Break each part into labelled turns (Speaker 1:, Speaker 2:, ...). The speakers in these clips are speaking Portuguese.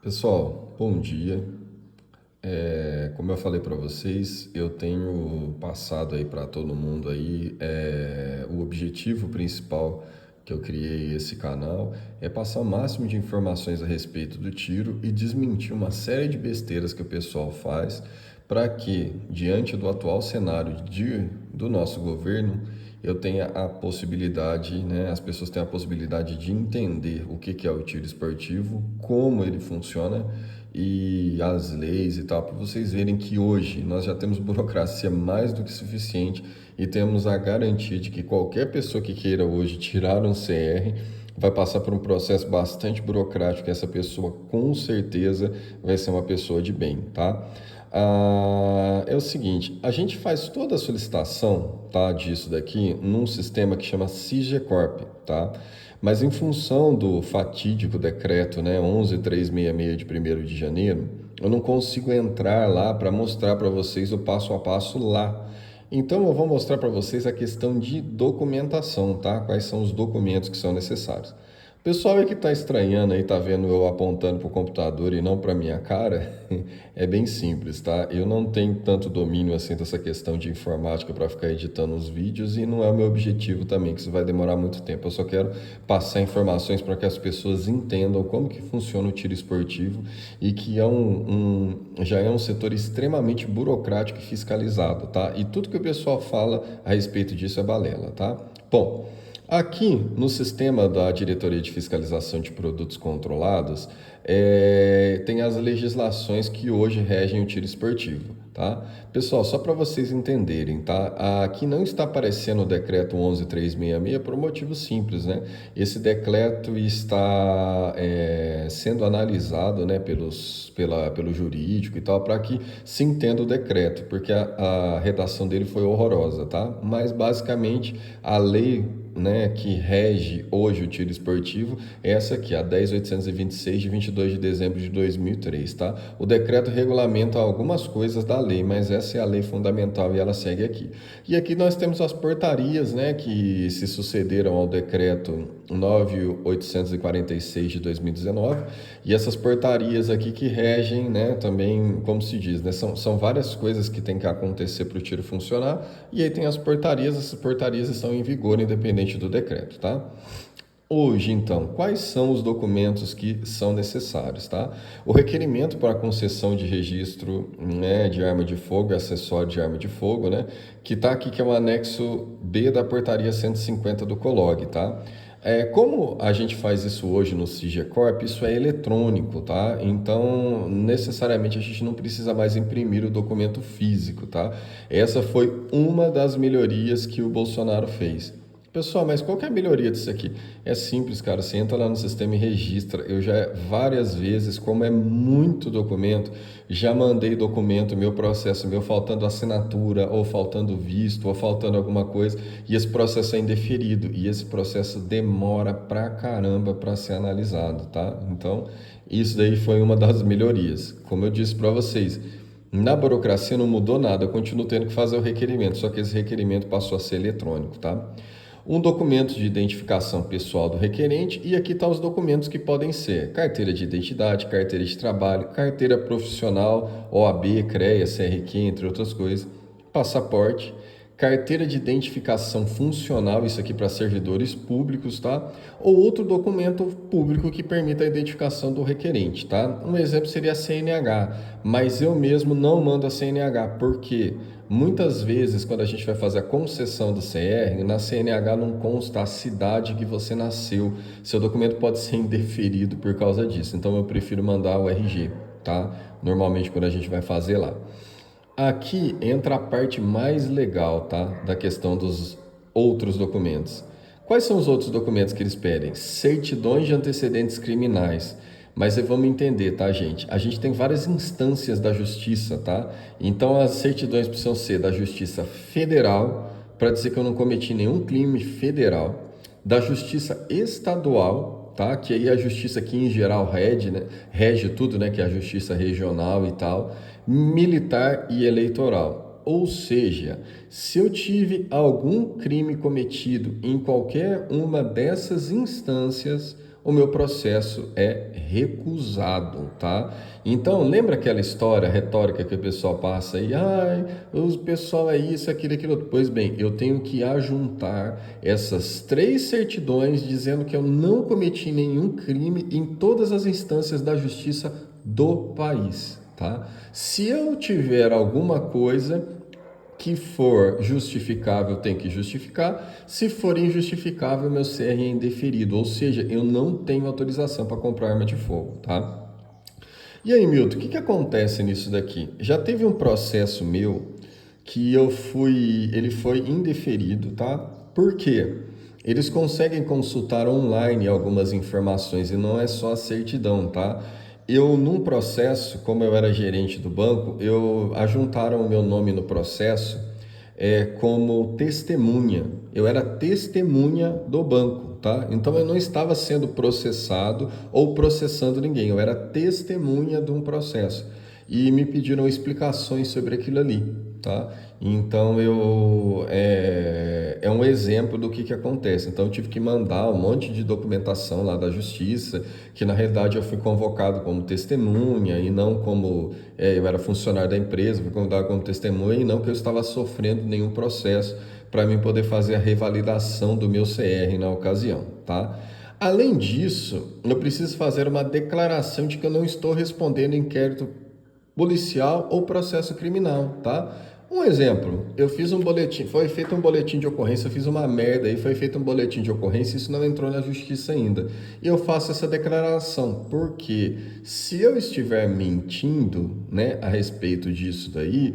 Speaker 1: Pessoal, bom dia. Como eu falei para vocês, eu tenho passado aí para todo mundo aí, o objetivo principal que eu criei esse canal é passar o máximo de informações a respeito do tiro e desmentir uma série de besteiras que o pessoal faz para que, diante do atual cenário do nosso governo, eu tenha a possibilidade, né, as pessoas têm a possibilidade de entender o que é o tiro esportivo, como ele funciona e as leis e tal, para vocês verem que hoje nós já temos burocracia mais do que suficiente e temos a garantia de que qualquer pessoa que queira hoje tirar um CR vai passar por um processo bastante burocrático, e essa pessoa com certeza vai ser uma pessoa de bem, tá? É o seguinte, a gente faz toda a solicitação, tá, disso daqui num sistema que chama SIGECORP, tá? Mas em função do fatídico decreto, né, 11366 de 1º de janeiro, eu não consigo entrar lá para mostrar para vocês o passo a passo lá. Então eu vou mostrar para vocês a questão de documentação, tá? Quais são os documentos que são necessários. O pessoal aí que está estranhando aí, tá vendo eu apontando para o computador e não para minha cara, é bem simples, tá? Eu não tenho tanto domínio assim dessa questão de informática para ficar editando os vídeos e não é o meu objetivo também, que isso vai demorar muito tempo. Eu só quero passar informações para que as pessoas entendam como que funciona o tiro esportivo e que já é um setor extremamente burocrático e fiscalizado, tá? E tudo que o pessoal fala a respeito disso é balela, tá? Bom, aqui no sistema da Diretoria de Fiscalização de Produtos Controlados, tem as legislações que hoje regem o tiro esportivo, tá? Pessoal, só para vocês entenderem, tá? Aqui não está aparecendo o decreto 11366 por um motivo simples, né? Esse decreto está sendo analisado, né, pelo jurídico e tal, para que se entenda o decreto, porque a redação dele foi horrorosa, tá? Mas basicamente a lei, né, que rege hoje o tiro esportivo é essa aqui, a 10.826 de 22 de dezembro de 2003, tá? O decreto regulamenta algumas coisas da lei, mas essa é a lei fundamental e ela segue aqui. E aqui nós temos as portarias, né, que se sucederam ao decreto 9.846 de 2019, e essas portarias aqui que regem, né, também, como se diz, né, são várias coisas que tem que acontecer para o tiro funcionar, e aí tem as portarias, essas portarias estão em vigor independente do decreto, tá? Hoje, então, quais são os documentos que são necessários, tá? O requerimento para a concessão de registro, né, de arma de fogo, acessório de arma de fogo, né, que está aqui, que é o anexo B da portaria 150 do COLOG, tá? Como a gente faz isso hoje no SIGECORP, isso é eletrônico, tá? Então, necessariamente a gente não precisa mais imprimir o documento físico, tá? Essa foi uma das melhorias que o Bolsonaro fez. Pessoal, mas qual que é a melhoria disso aqui? É simples, cara. Você entra lá no sistema e registra. Eu já várias vezes, como é muito documento, já mandei documento, meu processo, meu faltando assinatura, ou faltando visto, ou faltando alguma coisa, e esse processo é indeferido. E esse processo demora pra caramba para ser analisado, tá? Então, isso daí foi uma das melhorias. Como eu disse para vocês, na burocracia não mudou nada, eu continuo tendo que fazer o requerimento, só que esse requerimento passou a ser eletrônico, tá? Um documento de identificação pessoal do requerente, e aqui estão os documentos que podem ser carteira de identidade, carteira de trabalho, carteira profissional, OAB, CREA, CRQ, entre outras coisas, passaporte, carteira de identificação funcional, isso aqui para servidores públicos, tá? Ou outro documento público que permita a identificação do requerente, tá? Um exemplo seria a CNH, mas eu mesmo não mando a CNH, porque muitas vezes quando a gente vai fazer a concessão do CR, na CNH não consta a cidade que você nasceu, seu documento pode ser indeferido por causa disso, então eu prefiro mandar o RG, tá? Normalmente quando a gente vai fazer lá. Aqui entra a parte mais legal, tá? Da questão dos outros documentos. Quais são os outros documentos que eles pedem? Certidões de antecedentes criminais. Mas vamos entender, tá, gente? A gente tem várias instâncias da justiça, tá? Então as certidões precisam ser da Justiça Federal, para dizer que eu não cometi nenhum crime federal, da Justiça Estadual, tá? Que aí a justiça aqui em geral rege, né? Rege tudo, né? Que é a justiça regional e tal, militar e eleitoral. Ou seja, se eu tive algum crime cometido em qualquer uma dessas instâncias, o meu processo é recusado, tá? Então, lembra aquela história retórica que o pessoal passa aí? Ai, o pessoal é isso, aquilo, aquilo outro. Pois bem, eu tenho que ajuntar essas 3 certidões dizendo que eu não cometi nenhum crime em todas as instâncias da justiça do país, tá? Se eu tiver alguma coisa que for justificável, tem que justificar. Se for injustificável, meu CR é indeferido, ou seja, eu não tenho autorização para comprar arma de fogo, tá? E aí, Milton, o que acontece nisso daqui? Já teve um processo meu que ele foi indeferido, tá? Por quê? Eles conseguem consultar online algumas informações e não é só a certidão, tá? Eu, num processo, como eu era gerente do banco, ajuntaram o meu nome no processo como testemunha. Eu era testemunha do banco, tá? Então eu não estava sendo processado ou processando ninguém, eu era testemunha de um processo. E me pediram explicações sobre aquilo ali, tá? Então é um exemplo do que acontece. Então eu tive que mandar um monte de documentação lá da justiça, que na realidade eu fui convocado como testemunha e não como eu era funcionário da empresa, fui convocado como testemunha e não que eu estava sofrendo nenhum processo para mim poder fazer a revalidação do meu CR na ocasião, tá? Além disso, eu preciso fazer uma declaração de que eu não estou respondendo inquérito policial ou processo criminal, tá? Um exemplo, eu fiz um boletim, foi feito um boletim de ocorrência, eu fiz uma merda e foi feito um boletim de ocorrência, isso não entrou na justiça ainda. E eu faço essa declaração, porque se eu estiver mentindo, né, a respeito disso daí,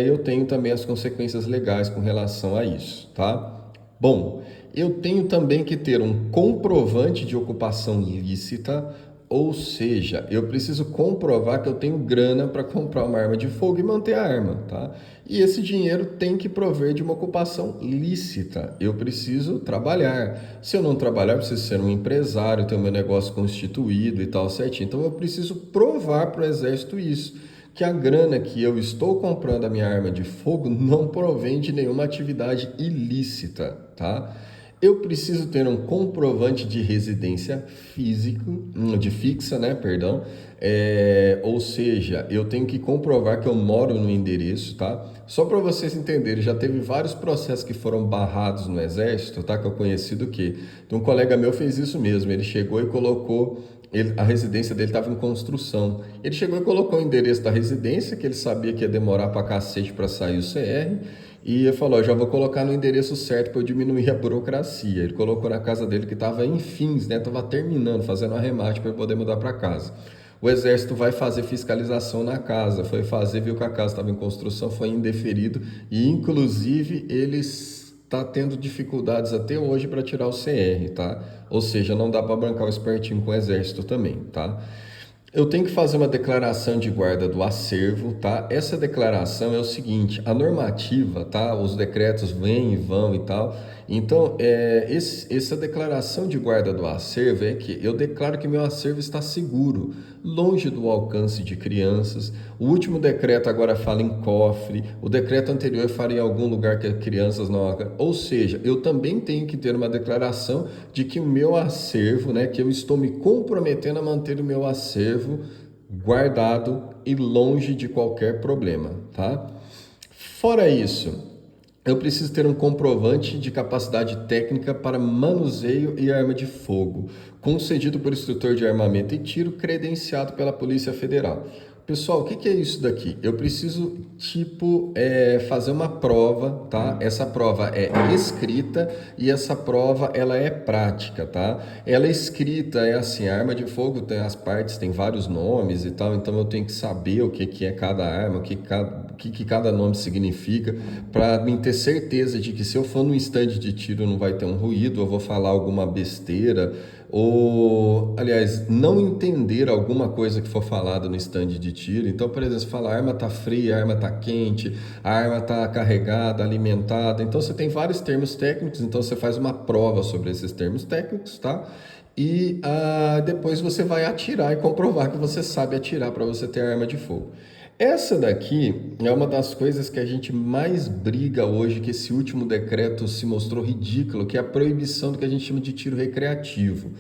Speaker 1: eu tenho também as consequências legais com relação a isso, tá? Bom, eu tenho também que ter um comprovante de ocupação lícita, ou seja, eu preciso comprovar que eu tenho grana para comprar uma arma de fogo e manter a arma, tá? E esse dinheiro tem que prover de uma ocupação lícita. Eu preciso trabalhar. Se eu não trabalhar, eu preciso ser um empresário, ter o meu negócio constituído e tal certinho. Então eu preciso provar para o exército isso, que a grana que eu estou comprando a minha arma de fogo não provém de nenhuma atividade ilícita, tá? Eu preciso ter um comprovante de residência físico, de fixa, né, perdão, ou seja, eu tenho que comprovar que eu moro no endereço, tá? Só para vocês entenderem, já teve vários processos que foram barrados no Exército, tá? Que eu conheci do que? Um colega meu fez isso mesmo, ele chegou e colocou a residência dele estava em construção. Ele chegou e colocou o endereço da residência, que ele sabia que ia demorar pra cacete para sair o CR, e ele falou: já vou colocar no endereço certo para eu diminuir a burocracia. Ele colocou na casa dele que estava em fins, né? Estava terminando, fazendo arremate para poder mudar para casa. O exército vai fazer fiscalização na casa, foi fazer, viu que a casa estava em construção, foi indeferido e inclusive eles está tendo dificuldades até hoje para tirar o CR, tá? Ou seja, não dá para bancar o espertinho com o exército também, tá? Eu tenho que fazer uma declaração de guarda do acervo, tá? Essa declaração é o seguinte: a normativa, tá? Os decretos vêm e vão e tal. Então, essa declaração de guarda do acervo é que eu declaro que meu acervo está seguro, longe do alcance de crianças. O último decreto agora fala em cofre, o decreto anterior fala em algum lugar que crianças não. Ou seja, eu também tenho que ter uma declaração de que o meu acervo, né, que eu estou me comprometendo a manter o meu acervo guardado e longe de qualquer problema, tá? Fora isso, eu preciso ter um comprovante de capacidade técnica para manuseio e arma de fogo, concedido por instrutor de armamento e tiro credenciado pela Polícia Federal. Pessoal, o que é isso daqui? Eu preciso, fazer uma prova, tá? Essa prova é escrita e essa prova, ela é prática, tá? Ela é escrita, é assim, a arma de fogo tem as partes, tem vários nomes e tal, então eu tenho que saber o que é cada arma, o que cada nome significa, para mim ter certeza de que se eu for num stand de tiro não vai ter um ruído, eu vou falar alguma besteira, ou, aliás, não entender alguma coisa que for falada no stand de tiro. Então, por exemplo, fala: a arma tá fria, a arma tá quente, a arma tá carregada, alimentada. Então, você tem vários termos técnicos, então você faz uma prova sobre esses termos técnicos, tá? E depois você vai atirar e comprovar que você sabe atirar para você ter arma de fogo. Essa daqui é uma das coisas que a gente mais briga hoje, que esse último decreto se mostrou ridículo, que é a proibição do que a gente chama de tiro recreativo.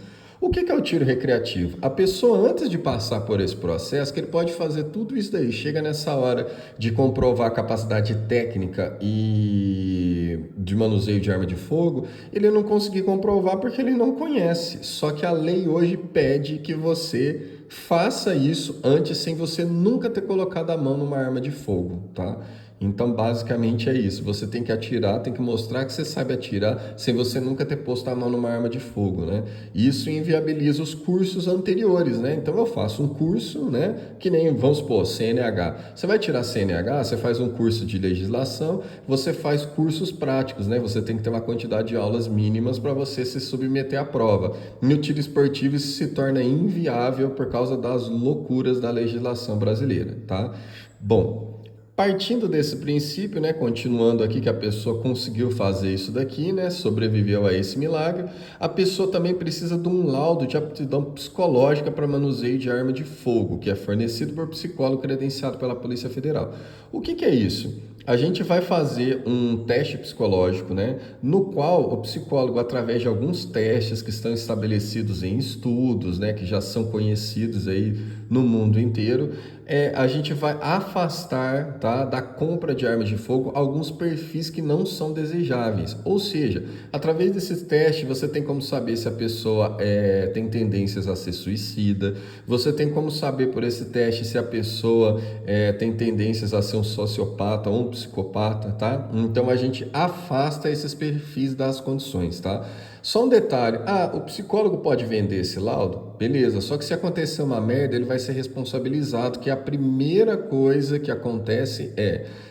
Speaker 1: O que é o tiro recreativo? A pessoa, antes de passar por esse processo, que ele pode fazer tudo isso daí, chega nessa hora de comprovar a capacidade técnica e de manuseio de arma de fogo, ele não conseguir comprovar porque ele não conhece. Só que a lei hoje pede que você faça isso antes sem você nunca ter colocado a mão numa arma de fogo, tá? Então, basicamente é isso. Você tem que atirar, tem que mostrar que você sabe atirar sem você nunca ter posto a mão numa arma de fogo, né? Isso inviabiliza os cursos anteriores, né? Então, eu faço um curso, né? Que nem, vamos supor, CNH. Você vai tirar CNH, você faz um curso de legislação, você faz cursos práticos, né? Você tem que ter uma quantidade de aulas mínimas para você se submeter à prova. No tiro esportivo, isso se torna inviável por causa das loucuras da legislação brasileira, tá? Bom, partindo desse princípio, né, continuando aqui que a pessoa conseguiu fazer isso daqui, né, sobreviveu a esse milagre, a pessoa também precisa de um laudo de aptidão psicológica para manuseio de arma de fogo, que é fornecido por psicólogo credenciado pela Polícia Federal. O que é isso? A gente vai fazer um teste psicológico, né, no qual o psicólogo, através de alguns testes que estão estabelecidos em estudos, né, que já são conhecidos aí no mundo inteiro, a gente vai afastar, tá, da compra de armas de fogo alguns perfis que não são desejáveis. Ou seja, através desses testes você tem como saber se a pessoa tem tendências a ser suicida, você tem como saber por esse teste se a pessoa tem tendências a ser um sociopata ou um psicopata, tá? Então a gente afasta esses perfis das condições, tá? Só um detalhe, o psicólogo pode vender esse laudo? Beleza, só que se acontecer uma merda, ele vai ser responsabilizado, que a primeira coisa que acontece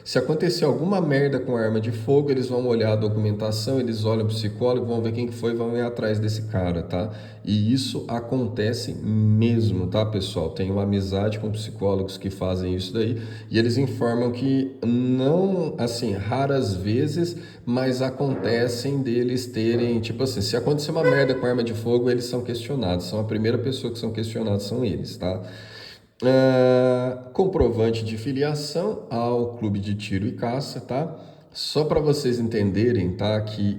Speaker 1: se acontecer alguma merda com arma de fogo, eles vão olhar a documentação, eles olham o psicólogo, vão ver quem que foi e vão ir atrás desse cara, tá? E isso acontece mesmo, tá, pessoal? Tenho amizade com psicólogos que fazem isso daí e eles informam que não, assim, raras vezes, mas acontecem deles terem, tipo assim, se acontecer uma merda com arma de fogo, eles são questionados. São a primeira pessoa que são questionados, são eles, tá? Comprovante de filiação ao Clube de Tiro e Caça, tá? Só para vocês entenderem, tá? Que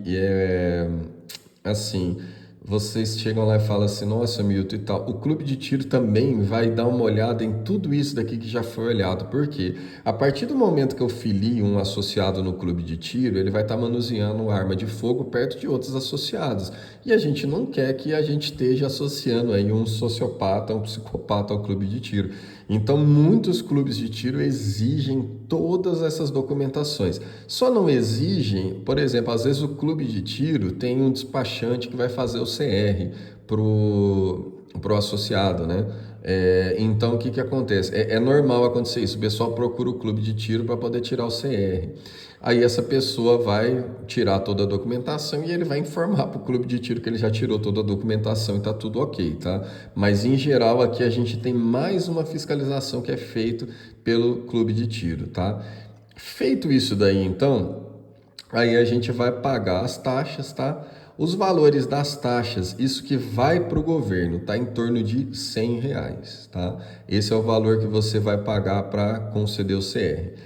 Speaker 1: assim, vocês chegam lá e falam assim, nossa, Milton e tal. O clube de tiro também vai dar uma olhada em tudo isso daqui que já foi olhado. Por quê? A partir do momento que eu filio um associado no clube de tiro, ele vai estar manuseando arma de fogo perto de outros associados. E a gente não quer que a gente esteja associando aí um sociopata, um psicopata ao clube de tiro. Então, muitos clubes de tiro exigem todas essas documentações. Só não exigem, por exemplo, às vezes o clube de tiro tem um despachante que vai fazer o CR pro associado, né? Então, o que acontece? É normal acontecer isso. O pessoal procura o clube de tiro para poder tirar o CR. Aí essa pessoa vai tirar toda a documentação e ele vai informar para o clube de tiro que ele já tirou toda a documentação e está tudo ok, tá? Mas em geral aqui a gente tem mais uma fiscalização que é feito pelo clube de tiro, tá? Feito isso daí, então, aí a gente vai pagar as taxas, tá? Os valores das taxas, isso que vai para o governo, tá em torno de R$ 100, tá? Esse é o valor que você vai pagar para conceder o CR,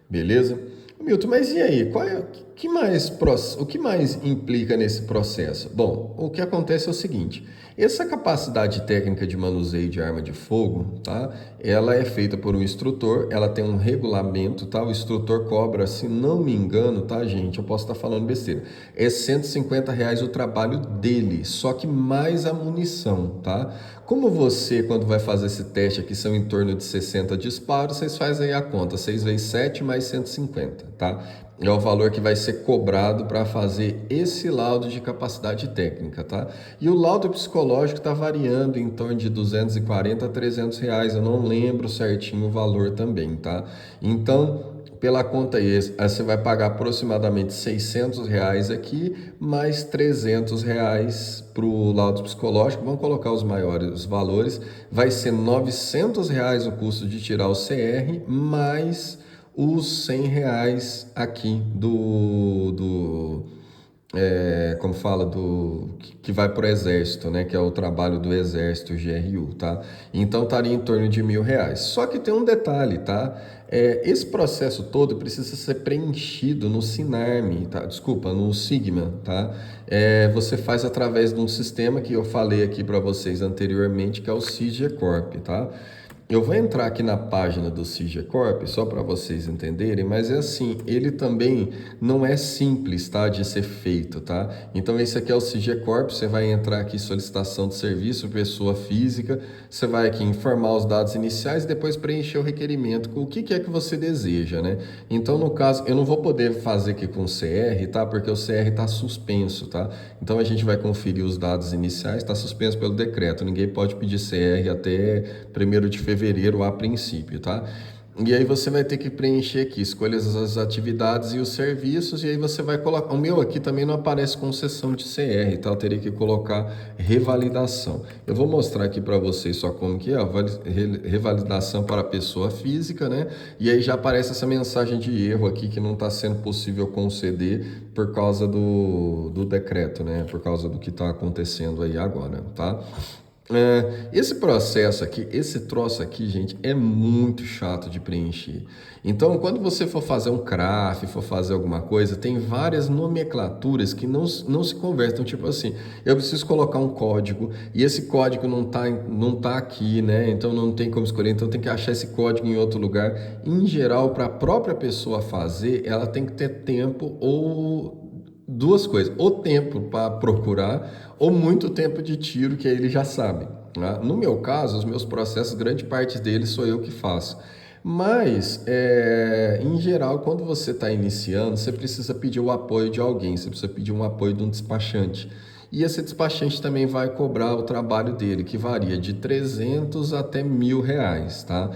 Speaker 1: beleza? Milton, mas e aí? O que mais implica nesse processo? Bom, o que acontece é o seguinte: essa capacidade técnica de manuseio de arma de fogo, tá? Ela é feita por um instrutor, ela tem um regulamento, tá? O instrutor cobra, se não me engano, tá, gente? Eu posso estar falando besteira. É R$ 150 o trabalho dele, só que mais a munição, tá? Como você, quando vai fazer esse teste aqui, são em torno de 60 disparos, vocês fazem aí a conta, 6 vezes 7 mais 150, tá? É o valor que vai ser cobrado para fazer esse laudo de capacidade técnica, tá? E o laudo psicológico está variando em torno de 240 a R$ 300, eu não lembro certinho o valor também, tá? Então, pela conta aí, você vai pagar aproximadamente R$ 600 aqui, mais R$ 300 para o laudo psicológico. Vamos colocar os maiores valores. Vai ser R$ 900 o custo de tirar o CR, mais os R$ 100 aqui como fala, que vai para o Exército, né? Que é o trabalho do Exército, o GRU, tá? Então estaria em torno de R$ 1.000. Só que tem um detalhe, tá? Esse processo todo precisa ser preenchido no Sinarme, tá? Desculpa, no Sigma, tá? Você faz através de um sistema que eu falei aqui para vocês anteriormente, que é o SIGECORP, tá? Eu vou entrar aqui na página do SIGECORP só para vocês entenderem, mas é assim, ele também não é simples, tá, de ser feito, tá? Então esse aqui é o SIGECORP, você vai entrar aqui solicitação de serviço, pessoa física, você vai aqui informar os dados iniciais e depois preencher o requerimento com o que é que você deseja, né? Então no caso, eu não vou poder fazer aqui com o CR, tá? Porque o CR está suspenso, tá? Então a gente vai conferir os dados iniciais, está suspenso pelo decreto, ninguém pode pedir CR até 1º de fevereiro a princípio, tá? E aí você vai ter que preencher aqui, escolha as atividades e os serviços, e aí você vai colocar, o meu aqui também não aparece concessão de CR, tá? Eu teria que colocar revalidação. Eu vou mostrar aqui para vocês só como que é, a revalidação para a pessoa física, né? E aí já aparece essa mensagem de erro aqui que não está sendo possível conceder por causa do decreto, né? Por causa do que está acontecendo aí agora, tá? Esse processo aqui, esse troço aqui, gente, é muito chato de preencher. Então, quando você for fazer um CRAF, for fazer alguma coisa, tem várias nomenclaturas que não se conversam. Tipo assim, eu preciso colocar um código e esse código não tá aqui, né? Então não tem como escolher, então tem que achar esse código em outro lugar. Em geral, para a própria pessoa fazer, ela tem que ter tempo ou duas coisas, ou tempo para procurar, ou muito tempo de tiro, que aí ele já sabe, né? No meu caso, os meus processos, grande parte deles sou eu que faço. Mas, em geral, quando você está iniciando, você precisa pedir o apoio de alguém, você precisa pedir um apoio de um despachante. E esse despachante também vai cobrar o trabalho dele, que varia de 300 até R$ 1.000, tá?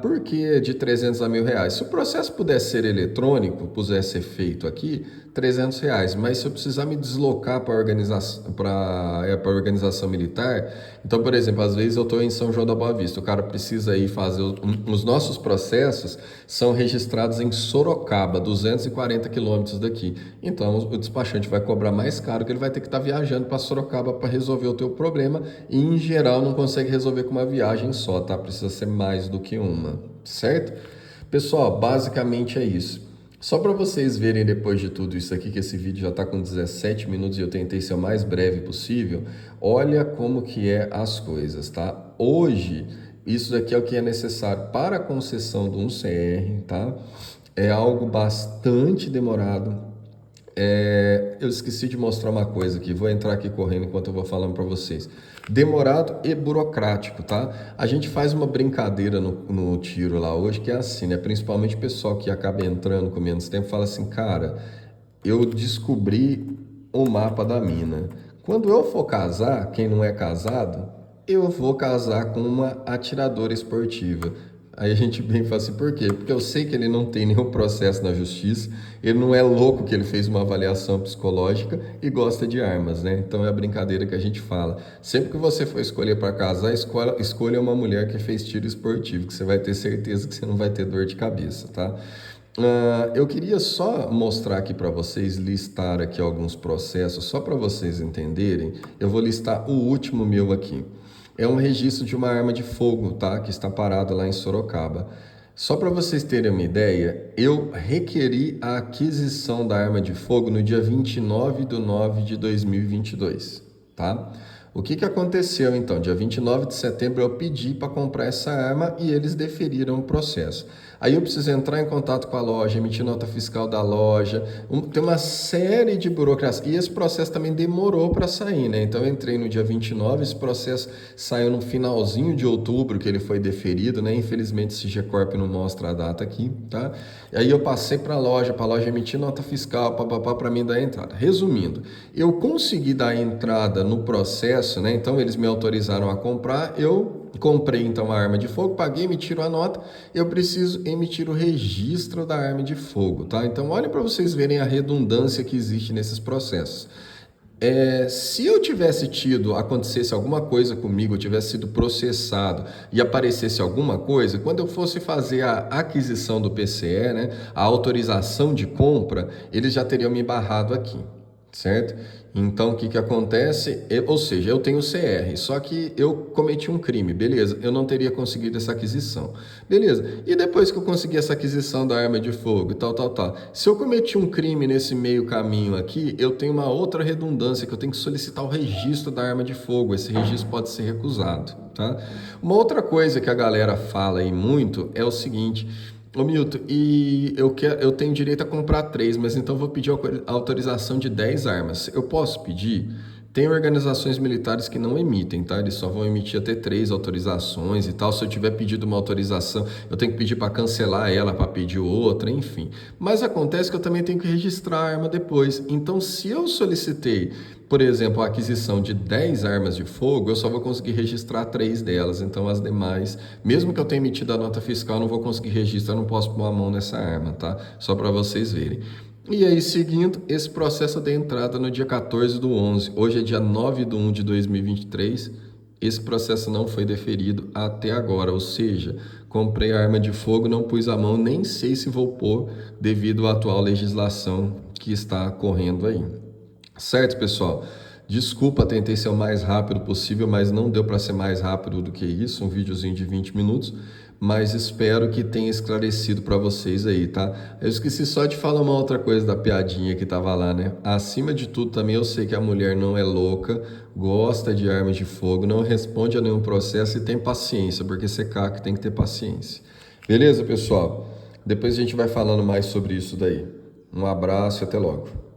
Speaker 1: Por que de 300 a R$ 1.000? Se o processo pudesse ser eletrônico, pudesse ser feito aqui, R$ 300, mas se eu precisar me deslocar para a organização militar, então, por exemplo, às vezes eu estou em São João da Boa Vista, o cara precisa ir fazer, os nossos processos são registrados em Sorocaba, 240 quilômetros daqui, então o despachante vai cobrar mais caro, que ele vai ter que estar viajando para Sorocaba para resolver o teu problema, e em geral não consegue resolver com uma viagem só, tá? Precisa ser mais do que uma, certo? Pessoal, basicamente é isso. Só para vocês verem depois de tudo isso aqui, que esse vídeo já está com 17 minutos e eu tentei ser o mais breve possível, olha como que é as coisas, tá? Hoje, isso daqui é o que é necessário para a concessão de um CR, tá? É algo bastante demorado. Eu esqueci de mostrar uma coisa aqui, vou entrar aqui correndo enquanto eu vou falando para vocês. Demorado e burocrático, tá? A gente faz uma brincadeira no tiro lá hoje, que é assim, né? Principalmente o pessoal que acaba entrando com menos tempo, fala assim, cara, eu descobri o mapa da mina. Quando eu for casar, quem não é casado, eu vou casar com uma atiradora esportiva. Aí a gente bem fala assim, por quê? Porque eu sei que ele não tem nenhum processo na justiça, ele não é louco que ele fez uma avaliação psicológica e gosta de armas, né? Então é a brincadeira que a gente fala. Sempre que você for escolher para casar, escolha uma mulher que fez tiro esportivo, que você vai ter certeza que você não vai ter dor de cabeça, tá? Eu queria só mostrar aqui para vocês, listar aqui alguns processos, só para vocês entenderem. Eu vou listar o último meu aqui. É um registro de uma arma de fogo, tá? Que está parada lá em Sorocaba. Só para vocês terem uma ideia, eu requeri a aquisição da arma de fogo no dia 29/9/2022, tá? O que aconteceu então? Dia 29 de setembro eu pedi para comprar essa arma e eles deferiram o processo. Aí eu preciso entrar em contato com a loja, emitir nota fiscal da loja, tem uma série de burocracias. E esse processo também demorou para sair, né? Então eu entrei no dia 29, esse processo saiu no finalzinho de outubro, que ele foi deferido, né? Infelizmente o SIGECORP não mostra a data aqui, tá? E aí eu passei para a loja emitir nota fiscal, para mim dar a entrada. Resumindo, eu consegui dar a entrada no processo, né? Então eles me autorizaram a comprar, eu comprei então a arma de fogo, paguei, emitiram a nota, eu preciso emitir o registro da arma de fogo, tá? Então olhem para vocês verem a redundância que existe nesses processos. Se eu tivesse acontecesse alguma coisa comigo, eu tivesse sido processado e aparecesse alguma coisa, quando eu fosse fazer a aquisição do PCE, né, a autorização de compra, eles já teriam me barrado aqui. certo? Então, o que que acontece? Ou seja, eu tenho CR, só que eu cometi um crime, beleza? Eu não teria conseguido essa aquisição, beleza? E depois que eu consegui essa aquisição da arma de fogo e tal, tal, tal, se eu cometi um crime nesse meio caminho aqui, eu tenho uma outra redundância, que eu tenho que solicitar o registro da arma de fogo. Esse registro pode ser recusado, tá? Uma outra coisa que a galera fala aí muito é o seguinte: ô Milton, e eu tenho direito a comprar 3, mas então vou pedir autorização de 10 armas. Eu posso pedir? Tem organizações militares que não emitem, tá? Eles só vão emitir até 3 autorizações e tal. Se eu tiver pedido uma autorização, eu tenho que pedir para cancelar ela, para pedir outra, enfim. Mas acontece que eu também tenho que registrar a arma depois. Então, se eu solicitei, por exemplo, a aquisição de 10 armas de fogo, eu só vou conseguir registrar 3 delas. Então, as demais, mesmo que eu tenha emitido a nota fiscal, eu não vou conseguir registrar, eu não posso pôr a mão nessa arma, tá? Só para vocês verem. E aí, seguindo, esse processo de entrada no dia 14 do 11. Hoje é dia 9 de 1 de 2023. Esse processo não foi deferido até agora, ou seja, comprei a arma de fogo, não pus a mão, nem sei se vou pôr devido à atual legislação que está correndo aí. Certo, pessoal? Desculpa, tentei ser o mais rápido possível, mas não deu para ser mais rápido do que isso, um videozinho de 20 minutos, mas espero que tenha esclarecido para vocês aí, tá? Eu esqueci só de falar uma outra coisa da piadinha que tava lá, né? Acima de tudo, também eu sei que a mulher não é louca, gosta de armas de fogo, não responde a nenhum processo e tem paciência, porque ser CAC tem que ter paciência. Beleza, pessoal? Depois a gente vai falando mais sobre isso daí. Um abraço e até logo.